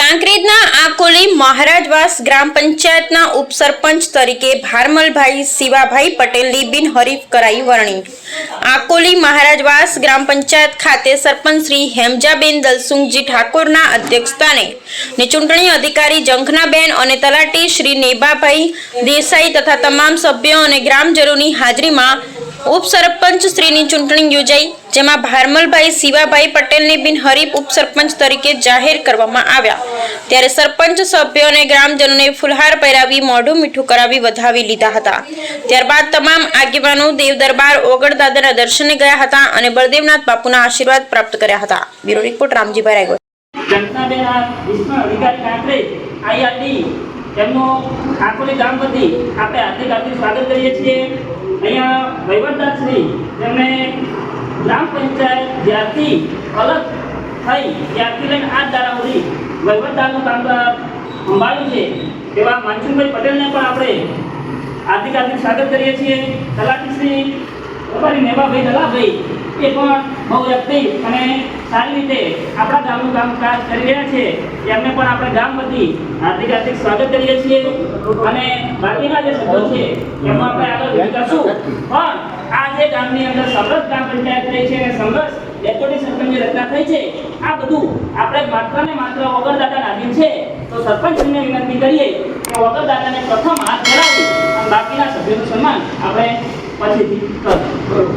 કાંકરેજના આકોલી મહારાજવાસ ગ્રામ પંચાયતના ઉપસરપંચ તરીકે ભારમલભાઈ શિવાભાઈ પટેલની બિનહરીફ કરાઈ વરણી। આકોલી મહારાજવાસ ગ્રામ પંચાયત ખાતે સરપંચ શ્રી હેમજાબેન દલસુંગજી ઠાકોરના અધ્યક્ષસ્થાને ચૂંટણી અધિકારી જંખનાબેન અને તલાટી શ્રી નેબાભાઈ દેસાઈ તથા તમામ સભ્યો અને ગ્રામજનોની હાજરીમાં ઉપસરપંચ શ્રીની ચૂંટણી યોજાઈ, જેમાં ભારમલભાઈ શિવાભાઈ પટેલને બિનહરીફ ઉપસરપંચ તરીકે જાહેર કરવામાં આવ્યા। ત્યારે સરપંચ સભ્યો અને ગ્રામજનોને ફુલહાર પહેરાવી મોઢું મીઠું કરાવી વધાવી લીધા હતા। ત્યારબાદ તમામ આગેવાનો દેવ દરબાર ઓગળદાદાના દર્શને ગયા હતા અને બળદેવનાથ બાપુના આશીર્વાદ પ્રાપ્ત કર્યા હતા। Bureau report Ramjibhai Raigor. જંખનાબેન અધિકારી કાંકરેજ આઈઆરડી તેમનો આકોલી ગામ વતી આપણે હાર્દિક સ્વાગત કરીએ છીએ। અહીંયા વહીવટદાર શ્રી જેમણે ગ્રામ પંચાયત જ્યારથી અલગ થઈ ત્યારથી લઈને આજ દાડા સુધી વહીવટદારનું કામ સંભાળ્યું છે એવા માનસિંહભાઈ પટેલને પણ આપણે હાર્દિક સ્વાગત કરીએ છીએ। તલાટી શ્રી અમારી નેબાભાઈ દલાભાઈ એ પણ બહુ એક્ટિવ અને સારી રીતે આપણા ગામનું કામકાજ કરી રહ્યા છે, એમને પણ આપણે ગામ વતી હાર્દિક સ્વાગત કરીએ છીએ। અને બાકીના જે સભ્યો છે એમાં આપણે આગળ કરીશું, પણ આ જે ગામની અંદર સમરસ ગ્રામ પંચાયત થઈ છે અને સમરસ ડેપ્યુટી સરપંચની રચના થઈ છે, આ બધું આપણે માત્ર ને માત્ર ઓગળદાદાના આધીન છે। તો સરપંચને વિનંતી કરીએ કે ઓગળદાદાને પ્રથમ હાથ ધરાવી અને બાકીના સભ્યોનું સન્માન આપણે પછીથી કરીશું।